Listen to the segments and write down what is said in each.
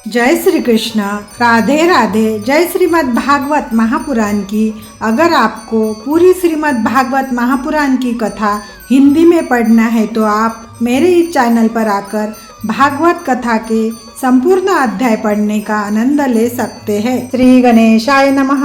जय श्री कृष्ण। राधे राधे। जय श्रीमद् भागवत महापुराण की। अगर आपको पूरी श्रीमद् भागवत महापुराण की कथा हिंदी में पढ़ना है तो आप मेरे इस चैनल पर आकर भागवत कथा के संपूर्ण अध्याय पढ़ने का आनंद ले सकते हैं। श्री गणेशाय नमः।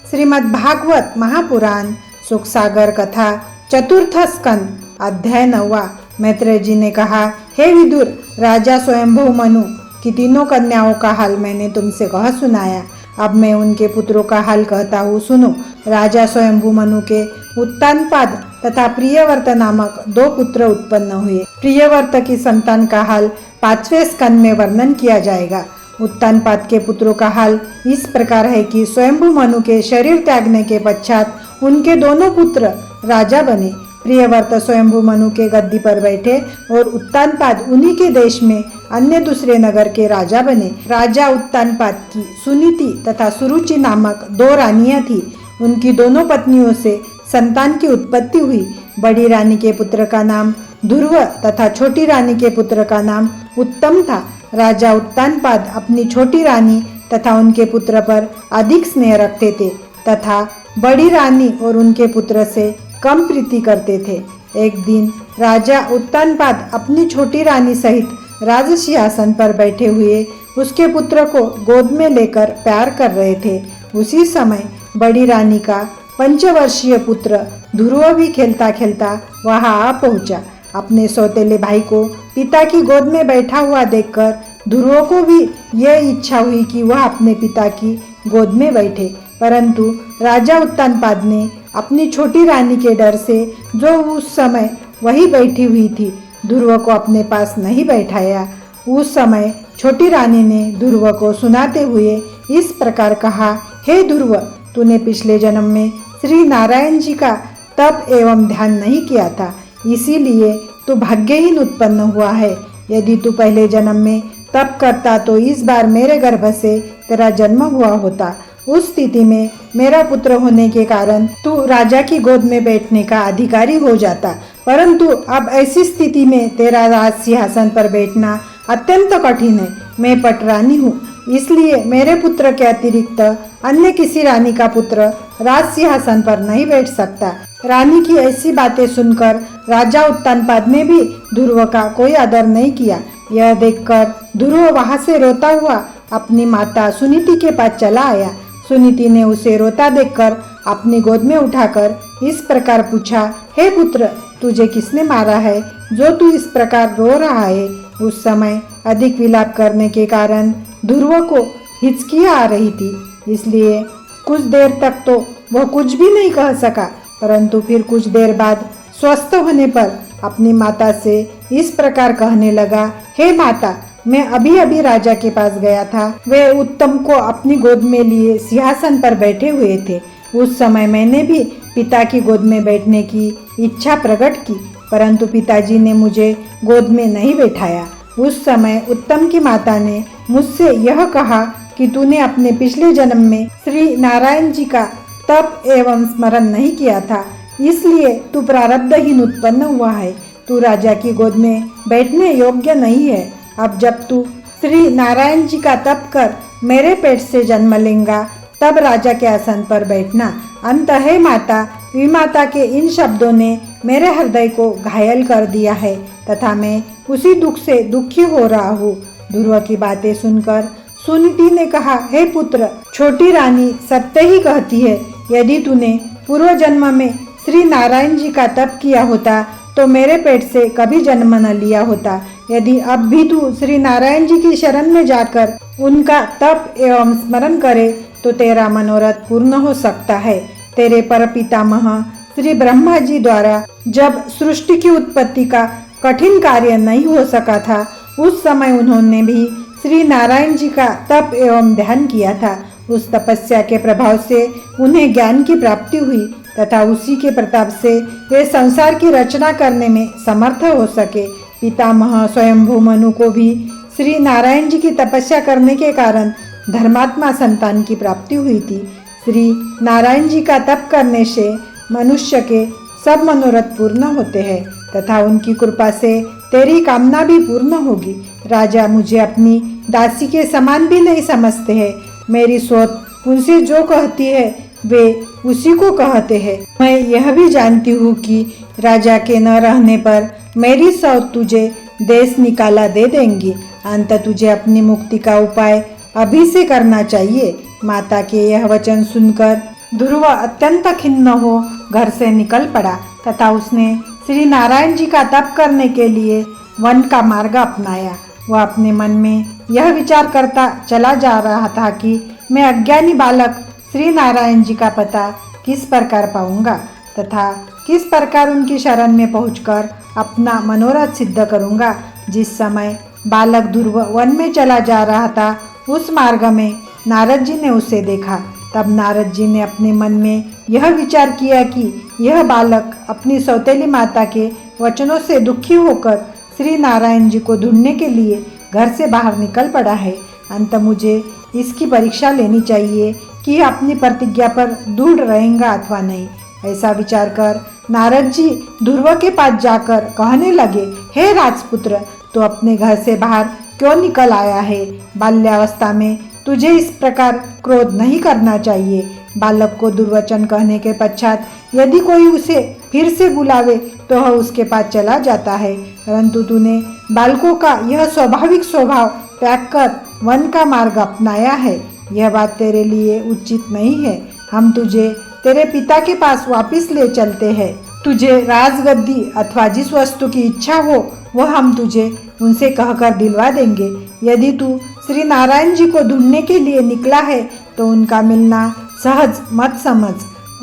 श्रीमद् भागवत महापुराण सुख सागर कथा चतुर्थ स्कंद अध्याय 9। मैत्रेय जी ने कहा, हे विदुर, राजा स्वयंभू मनु कि तीनों कन्याओं का हाल मैंने तुमसे कह सुनाया। अब मैं उनके पुत्रों का हाल कहता हूँ, सुनो। राजा स्वयंभू मनु के उत्तानपाद तथा प्रियव्रत नामक 2 पुत्र उत्पन्न हुए। प्रियव्रत की संतान का हाल 5वें स्कंद में वर्णन किया जाएगा। उत्तानपाद के पुत्रों का हाल इस प्रकार है कि स्वयंभू मनु के शरीर त्यागने के पश्चात उनके दोनों पुत्र राजा बने। प्रियव्रत स्वयंभू मनु के गद्दी पर बैठे और उत्तानपाद उन्हीं के देश में अन्य दूसरे नगर के राजा बने। राजा उत्तानपाद की सुनीति तथा सुरुचि नामक 2 रानियां थी। उनकी दोनों पत्नियों से संतान की उत्पत्ति हुई। बड़ी रानी के पुत्र का नाम ध्रुव तथा छोटी रानी के पुत्र का नाम उत्तम था। राजा उत्तानपाद अपनी छोटी रानी तथा उनके पुत्र पर अधिक स्नेह रखते थे तथा बड़ी रानी और उनके पुत्र से कम प्रीति करते थे। एक दिन राजा उत्तानपाद अपनी छोटी रानी सहित राज सिंहासन पर बैठे हुए उसके पुत्र को गोद में लेकर प्यार कर रहे थे। उसी समय बड़ी रानी का 5 वर्षीय पुत्र ध्रुव भी खेलता खेलता वहां आ पहुंचा। अपने सौतेले भाई को पिता की गोद में बैठा हुआ देखकर ध्रुव को भी यह इच्छा हुई कि वह अपने पिता की गोद में बैठे, परंतु राजा उत्तानपाद ने अपनी छोटी रानी के डर से, जो उस समय वही बैठी हुई थी, ध्रुव को अपने पास नहीं बैठाया। उस समय छोटी रानी ने ध्रुव को सुनाते हुए इस प्रकार कहा, हे ध्रुव, तूने पिछले जन्म में श्री नारायण जी का तप एवं ध्यान नहीं किया था, इसीलिए तू भाग्यहीन उत्पन्न हुआ है। यदि तू पहले जन्म में तप करता तो इस बार मेरे गर्भ से तेरा जन्म हुआ होता। उस स्थिति में मेरा पुत्र होने के कारण तू राजा की गोद में बैठने का अधिकारी हो जाता, परंतु अब ऐसी स्थिति में तेरा राज सिंहासन पर बैठना अत्यंत कठिन है। मैं पटरानी हूँ, इसलिए मेरे पुत्र के अतिरिक्त अन्य किसी रानी का पुत्र राज सिंहासन पर नहीं बैठ सकता। रानी की ऐसी बातें सुनकर राजा उत्तानपाद ने भी ध्रुव का कोई आदर नहीं किया। यह देखकर ध्रुव वहां से रोता हुआ अपनी माता सुनीति के पास चला आया। सुनीति ने उसे रोता देखकर अपनी गोद में उठाकर इस प्रकार पूछा, हे पुत्र, तुझे किसने मारा है जो तू इस प्रकार रो रहा है? उस समय अधिक विलाप करने के कारण ध्रुव को हिचकियां आ रही थी, इसलिए कुछ देर तक तो वह कुछ भी नहीं कह सका, परंतु फिर कुछ देर बाद स्वस्थ होने पर अपनी माता से इस प्रकार कहने लगा, हे माता, मैं अभी अभी राजा के पास गया था। वे उत्तम को अपनी गोद में लिए सिंहासन पर बैठे हुए थे। उस समय मैंने भी पिता की गोद में बैठने की इच्छा प्रकट की, परंतु पिताजी ने मुझे गोद में नहीं बैठाया। उस समय उत्तम की माता ने मुझसे यह कहा कि तूने अपने पिछले जन्म में श्री नारायण जी का तप एवं स्मरण नहीं किया था, इसलिए तू प्रारब्धहीन उत्पन्न हुआ है। तू राजा की गोद में बैठने योग्य नहीं है। अब जब तू श्री नारायण जी का तप कर मेरे पेट से जन्म लेगा, तब राजा के आसन पर बैठना। अंत है माता, विमाता के इन शब्दों ने मेरे हृदय को घायल कर दिया है तथा मैं उसी दुख से दुखी हो रहा हूँ। ध्रुव की बातें सुनकर सुनीति ने कहा, हे पुत्र, छोटी रानी सत्य ही कहती है। यदि तूने पूर्व जन्म में श्री नारायण जी का तप किया होता तो मेरे पेट से कभी जन्म न लिया होता। यदि अब भी तू श्री नारायण जी की शरण में जाकर उनका तप एवं स्मरण करे तो तेरा मनोरथ पूर्ण हो सकता है। तेरे परपितामह श्री ब्रह्मा जी द्वारा जब सृष्टि की उत्पत्ति का कठिन कार्य नहीं हो सका था, उस समय उन्होंने भी श्री नारायण जी का तप एवं ध्यान किया था। उस तपस्या के प्रभाव से उन्हें ज्ञान की प्राप्ति हुई तथा उसी के प्रताप से वे संसार की रचना करने में समर्थ हो सके। पितामह स्वयंभू मनु को भी श्री नारायण जी की तपस्या करने के कारण धर्मात्मा संतान की प्राप्ति हुई थी। श्री नारायण जी का तप करने से मनुष्य के सब मनोरथ पूर्ण होते हैं तथा उनकी कृपा से तेरी कामना भी पूर्ण होगी। राजा, मुझे अपनी दासी के समान भी नहीं समझते हैं। मेरी सोच उनसे जो कहती है वे उसी को कहते हैं। मैं यह भी जानती हूँ कि राजा के न रहने पर मेरी सौत तुझे देश निकाला दे देंगी। अंत तुझे अपनी मुक्ति का उपाय अभी से करना चाहिए। माता के यह वचन सुनकर ध्रुव अत्यंत खिन्न हो घर से निकल पड़ा तथा उसने श्री नारायण जी का तप करने के लिए वन का मार्ग अपनाया। वह अपने मन में यह विचार करता चला जा रहा था कि मैं अज्ञानी बालक श्री नारायण जी का पता किस प्रकार पाऊंगा तथा किस प्रकार उनकी शरण में पहुंचकर अपना मनोरथ सिद्ध करूंगा। जिस समय बालक ध्रुव वन में चला जा रहा था उस मार्ग में नारद जी ने उसे देखा। तब नारद जी ने अपने मन में यह विचार किया कि यह बालक अपनी सौतेली माता के वचनों से दुखी होकर श्री नारायण जी को ढूंढने के लिए घर से बाहर निकल पड़ा है। अंत मुझे इसकी परीक्षा लेनी चाहिए कि अपनी प्रतिज्ञा पर दृढ़ रहेगा अथवा नहीं। ऐसा विचार कर नारद जी ध्रुव के पास जाकर कहने लगे, हे राजपुत्र, तो अपने घर से बाहर क्यों निकल आया है? बाल्यावस्था में तुझे इस प्रकार क्रोध नहीं करना चाहिए। बालक को दुर्वचन कहने के पश्चात यदि कोई उसे फिर से बुलावे तो वह उसके पास चला जाता है, परंतु तूने बालकों का यह स्वाभाविक स्वभाव त्याग कर वन का मार्ग अपनाया है। यह बात तेरे लिए उचित नहीं है। हम तुझे तेरे पिता के पास वापस ले चलते हैं। तुझे राजगद्दी अथवा जिस वस्तु की इच्छा हो वह हम तुझे उनसे कहकर दिलवा देंगे। यदि तू श्री नारायण जी को ढूंढने के लिए निकला है तो उनका मिलना सहज मत समझ।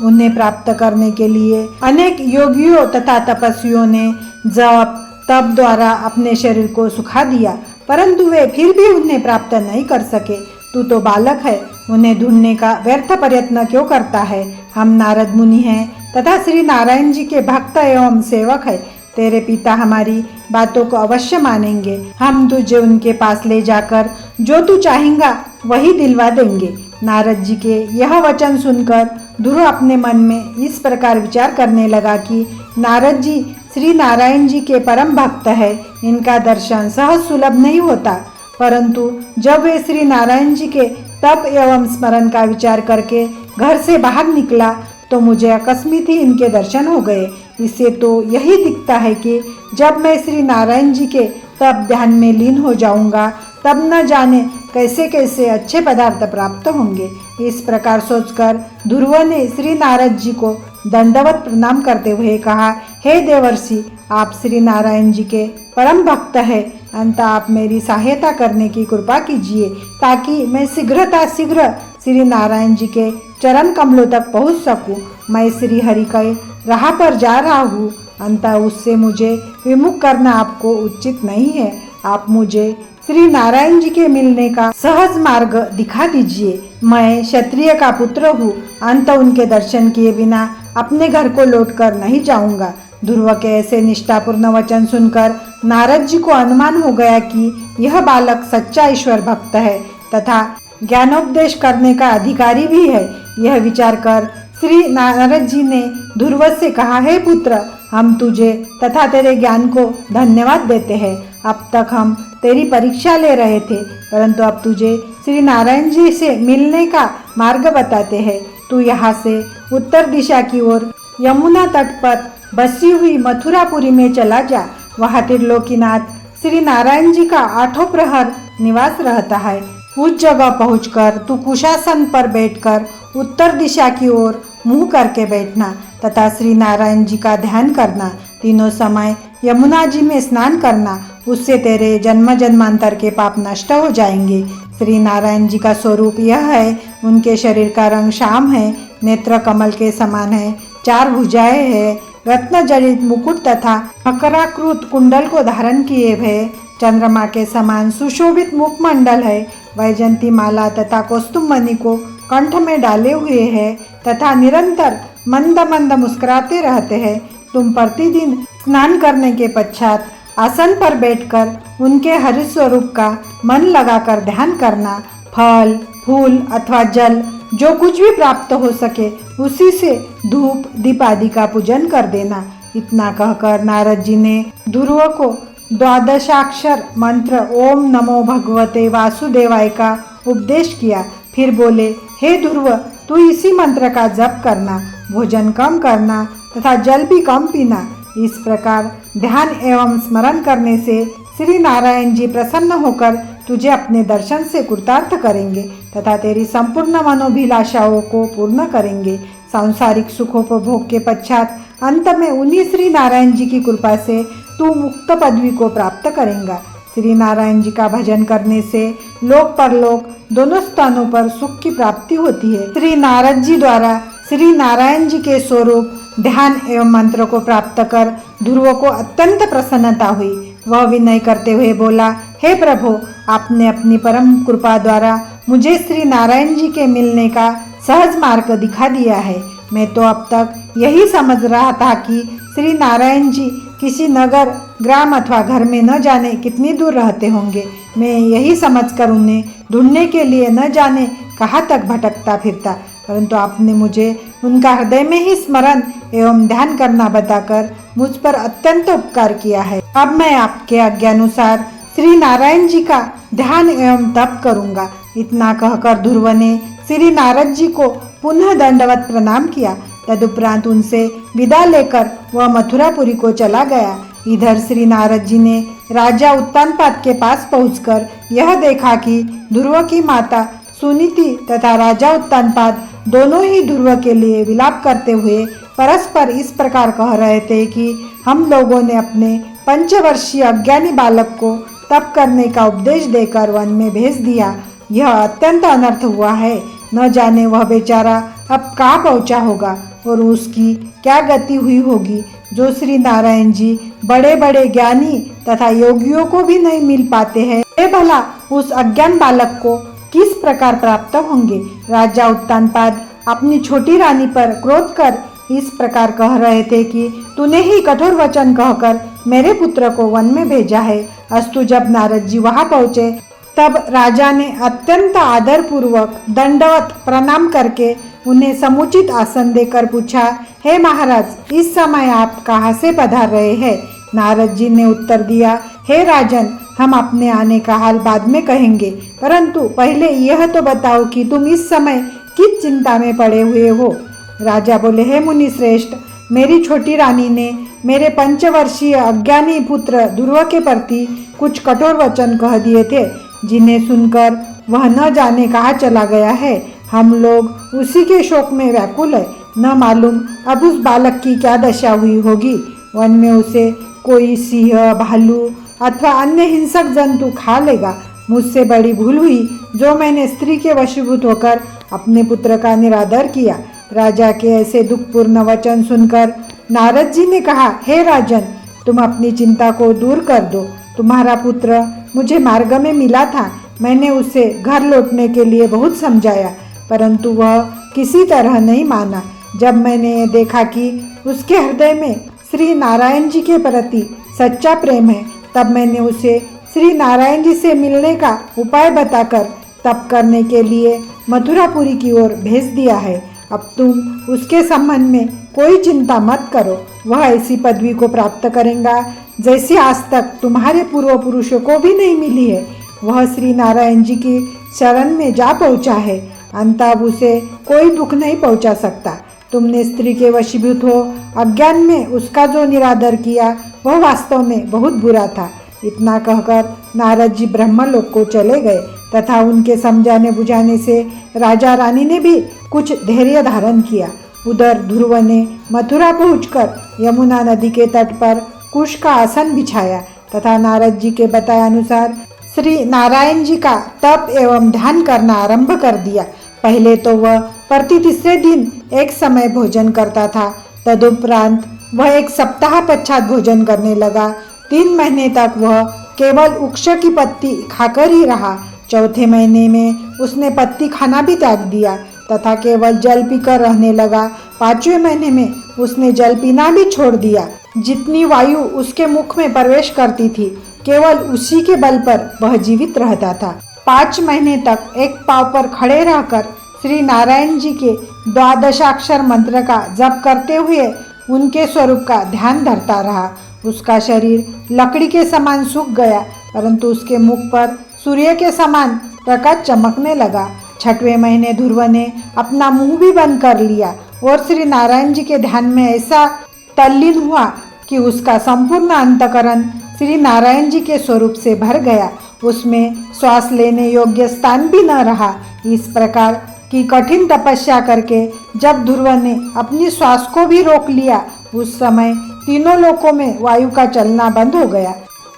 उन्हें प्राप्त करने के लिए अनेक योगियों तथा तपस्वियों ने जप तप द्वारा अपने शरीर को सुखा दिया, परंतु वे फिर भी उन्हें प्राप्त नहीं कर सके। तू तो बालक है, उन्हें ढूंढने का व्यर्थ प्रयत्न क्यों करता है? हम नारद मुनि हैं तथा श्री नारायण जी के भक्त एवं सेवक है। तेरे पिता हमारी बातों को अवश्य मानेंगे। हम तुझे उनके पास ले जाकर जो तू चाहेगा वही दिलवा देंगे। नारद जी के यह वचन सुनकर ध्रुव अपने मन में इस प्रकार विचार करने लगा कि नारद जी श्री नारायण जी के परम भक्त है, इनका दर्शन सहज सुलभ नहीं होता, परंतु जब वे श्री नारायण जी के तप एवं स्मरण का विचार करके घर से बाहर निकला तो मुझे अकस्मात ही इनके दर्शन हो गए। इससे तो यही दिखता है कि जब मैं श्री नारायण जी के तप ध्यान में लीन हो जाऊंगा तब न जाने कैसे कैसे अच्छे पदार्थ प्राप्त होंगे। इस प्रकार सोचकर ध्रुव ने श्री नारद जी को दंडवत प्रणाम करते हुए कहा, हे देवर्षि, आप श्री नारायण जी के परम भक्त है, अंत आप मेरी सहायता करने की कृपा कीजिए ताकि मैं शीघ्र श्री नारायण जी के चरण कमलों तक पहुंच सकूं। मैं श्री हरि के राह पर जा रहा हूँ, अंत उससे मुझे विमुख करना आपको उचित नहीं है। आप मुझे श्री नारायण जी के मिलने का सहज मार्ग दिखा दीजिए। मैं क्षत्रिय का पुत्र हूँ, अंत उनके दर्शन किए बिना अपने घर को लौटकर नहीं जाऊंगा। ध्रुव के ऐसे निष्ठापूर्ण वचन सुनकर नारद जी को अनुमान हो गया कि यह बालक सच्चा ईश्वर भक्त है तथा ज्ञानोपदेश करने का अधिकारी भी है। यह विचार कर श्री नारद जी ने ध्रुव से कहा, हे पुत्र, हम तुझे तथा तेरे ज्ञान को धन्यवाद देते हैं। अब तक हम तेरी परीक्षा ले रहे थे, परंतु अब तुझे श्री नारायण जी से मिलने का मार्ग बताते हैं। तू यहाँ से उत्तर दिशा की ओर यमुना तट पर बसी हुई मथुरापुरी में चला जा। वहाँ त्रिलोकीनाथ श्री नारायण जी का 8 प्रहर निवास रहता है। उस जगह पहुंचकर तू कुशासन पर बैठकर उत्तर दिशा की ओर मुंह करके बैठना तथा श्री नारायण जी का ध्यान करना। तीनों समय यमुना जी में स्नान करना, उससे तेरे जन्म जन्मांतर के पाप नष्ट हो जाएंगे। श्री नारायण जी का स्वरूप यह है, उनके शरीर का रंग श्याम है, नेत्र कमल के समान है, 4 भुजाएं है, रत्न जड़ित मुकुट तथा मकराकृत कुंडल को धारण किए हुए चंद्रमा के समान सुशोभित मुखमंडल है, वैजंती माला तथा कौस्तुभ मणि को कंठ में डाले हुए है तथा निरंतर मंद मंद मुस्कुराते रहते हैं। तुम प्रतिदिन स्नान करने के पश्चात आसन पर बैठकर उनके हरि स्वरूप का मन लगाकर ध्यान करना। फल फूल अथवा जल जो कुछ भी प्राप्त हो सके उसी से धूप दीप आदि का पूजन कर देना। इतना कहकर नारद जी ने ध्रुव को द्वादशाक्षर मंत्र ओम नमो भगवते वासुदेवाय का उपदेश किया। फिर बोले, हे ध्रुव, तू इसी मंत्र का जप करना, भोजन कम करना तथा जल भी कम पीना। इस प्रकार ध्यान एवं स्मरण करने से श्री नारायण जी प्रसन्न होकर तुझे अपने दर्शन से कृतार्थ करेंगे तथा तेरी संपूर्ण मनोभिलाषाओं को पूर्ण करेंगे। सांसारिक सुखोपभोग के पश्चात अंत में उन्हीं श्री नारायण जी की कृपा से तू मुक्त पदवी को प्राप्त करेगा। श्री नारायण जी का भजन करने से लोक परलोक दोनों स्थानों पर सुख की प्राप्ति होती है। श्री नारद जी द्वारा श्री नारायण जी के स्वरूप ध्यान एवं मंत्र को प्राप्त कर ध्रुव को अत्यंत प्रसन्नता हुई। वह विनय करते हुए बोला, हे प्रभु, आपने अपनी परम कृपा द्वारा मुझे श्री नारायण जी के मिलने का सहज मार्ग दिखा दिया है। मैं तो अब तक यही समझ रहा था कि श्री नारायण जी किसी नगर, ग्राम अथवा घर में न जाने कितनी दूर रहते होंगे। मैं यही समझकर उन्हें ढूंढने के लिए न जाने कहाँ तक भटकता फिरता, परंतु आपने मुझे उनका हृदय में ही स्मरण एवं ध्यान करना बताकर मुझ पर अत्यंत उपकार किया है। अब मैं आपके आज्ञानुसार श्री नारायण जी का ध्यान एवं तप करूंगा। इतना कहकर ध्रुव ने श्री नारद जी को पुनः दंडवत प्रणाम किया। तदुपरांत उनसे विदा लेकर वह मथुरापुरी को चला गया। इधर श्री नारद जी ने राजा उत्तानपाद के पास पहुंचकर यह देखा कि ध्रुव की माता सुनीति तथा राजा उत्तानपाद दोनों ही ध्रुव के लिए विलाप करते हुए परस्पर इस प्रकार कह रहे थे कि हम लोगों ने अपने 5 वर्षीय अज्ञानी बालक को तप करने का उपदेश देकर वन में भेज दिया। यह अत्यंत अनर्थ हुआ है। न जाने वह बेचारा अब कहाँ पहुँचा होगा और उसकी क्या गति हुई होगी, जो श्री नारायण जी बड़े बड़े ज्ञानी तथा योगियों को भी नहीं मिल पाते हैं। ये भला उस अज्ञान बालक को किस प्रकार प्राप्त होंगे। राजा उत्तानपाद अपनी छोटी रानी पर क्रोध कर इस प्रकार कह रहे थे कि तूने ही कठोर वचन कहकर मेरे पुत्र को वन में भेजा है। अस्तु जब नारद जी वहां पहुंचे तब राजा ने अत्यंत आदर पूर्वक दंडवत प्रणाम करके उन्हें समुचित आसन देकर पूछा, हे महाराज, इस समय आप कहाँ से पधार रहे हैं। नारद जी ने उत्तर दिया, हे राजन, हम अपने आने का हाल बाद में कहेंगे, परंतु पहले यह तो बताओ कि तुम इस समय किस चिंता में पड़े हुए हो। राजा बोले, हे मुनि श्रेष्ठ, मेरी छोटी रानी ने मेरे 5 वर्षीय अज्ञानी पुत्र ध्रुव के प्रति कुछ कठोर वचन कह दिए थे, जिन्हें सुनकर वह न जाने कहाँ चला गया है। हम लोग उसी के शोक में व्याकुल है। न मालूम अब उस बालक की क्या दशा हुई होगी। वन में उसे कोई सिंह, भालू अथवा अन्य हिंसक जंतु खा लेगा। मुझसे बड़ी भूल हुई जो मैंने स्त्री के वशीभूत होकर अपने पुत्र का निरादर किया। राजा के ऐसे दुखपूर्ण वचन सुनकर नारद जी ने कहा, हे राजन, तुम अपनी चिंता को दूर कर दो। तुम्हारा पुत्र मुझे मार्ग में मिला था। मैंने उसे घर लौटने के लिए बहुत समझाया, परंतु वह किसी तरह नहीं माना। जब मैंने देखा कि उसके हृदय में श्री नारायण जी के प्रति सच्चा प्रेम है, तब मैंने उसे श्री नारायण जी से मिलने का उपाय बताकर तप करने के लिए मथुरापुरी की ओर भेज दिया है। अब तुम उसके संबंध में कोई चिंता मत करो। वह ऐसी पदवी को प्राप्त करेगा जैसी आज तक तुम्हारे पूर्व पुरुषों को भी नहीं मिली है। वह श्री नारायण जी की शरण में जा पहुंचा है। अंत अब उसे कोई दुख नहीं पहुंचा सकता। तुमने स्त्री के वशीभूत हो अज्ञान में उसका जो निरादर किया वह वास्तव में बहुत बुरा था। इतना कहकर नारद जी ब्रह्मलोक को चले गए तथा उनके समझाने बुझाने से राजा रानी ने भी कुछ धैर्य धारण किया। उधर ध्रुव ने मथुरा पहुंचकर यमुना नदी के तट पर कुश का आसन बिछाया तथा नारद जी के बताए अनुसार श्री नारायण जी का तप एवं ध्यान करना आरंभ कर दिया। पहले तो वह प्रति तीसरे दिन एक समय भोजन करता था। तदुपरांत वह 1 सप्ताह पश्चात भोजन करने लगा। 3 महीने तक वह केवल वृक्ष की पत्ती खाकर ही रहा। चौथे महीने में उसने पत्ती खाना भी त्याग दिया तथा केवल जल पीकर रहने लगा। 5वें महीने में उसने जल पीना भी छोड़ दिया। जितनी वायु उसके मुख में प्रवेश करती थी, केवल उसी के बल पर वह जीवित रहता था। 5 महीने तक एक पांव पर खड़े रहकर श्री नारायण जी के 12 मंत्र का जप करते हुए उनके स्वरूप का ध्यान धरता रहा। उसका शरीर लकड़ी के समान सूख गया, परंतु उसके मुख पर सूर्य के समान प्रकाश चमकने लगा। 6वें महीने ध्रुव ने अपना मुंह भी बंद कर लिया और श्री नारायण जी के ध्यान में ऐसा तल्लीन हुआ कि उसका संपूर्ण अंतकरण श्री नारायण जी के स्वरूप से भर गया। उसमें श्वास लेने योग्य स्थान भी न रहा। इस प्रकार की कठिन तपस्या करके जब ध्रुव ने अपनी श्वास को भी रोक लिया, उस समय तीनों लोकों में वायु का चलना बंद हो गया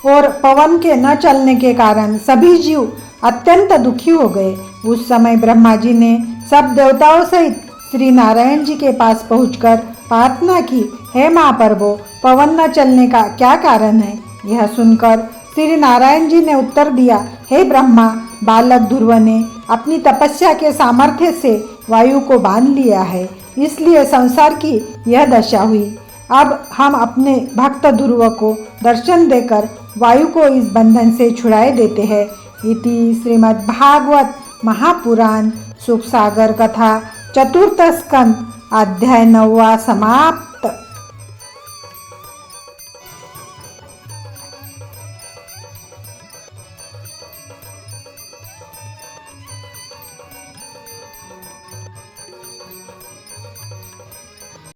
और पवन के न चलने के कारण सभी जीव अत्यंत दुखी हो गए। उस समय ब्रह्मा जी ने सब देवताओं सहित श्री नारायण जी के पास पहुंचकर प्रार्थना की, हे महाप्रभु, पवन न चलने का क्या कारण है? यह सुनकर श्री नारायण जी ने उत्तर दिया, हे ब्रह्मा, बालक ध्रुव ने अपनी तपस्या के सामर्थ्य से वायु को बांध लिया है, इसलिए संसार की यह दशा हुई। अब हम अपने भक्त ध्रुव को दर्शन देकर वायु को इस बंधन से छुड़ाए देते हैं। इति श्रीमद् भागवत महापुराण सुख सागर कथा 4th स्कंद अध्याय 9वां समाप्त।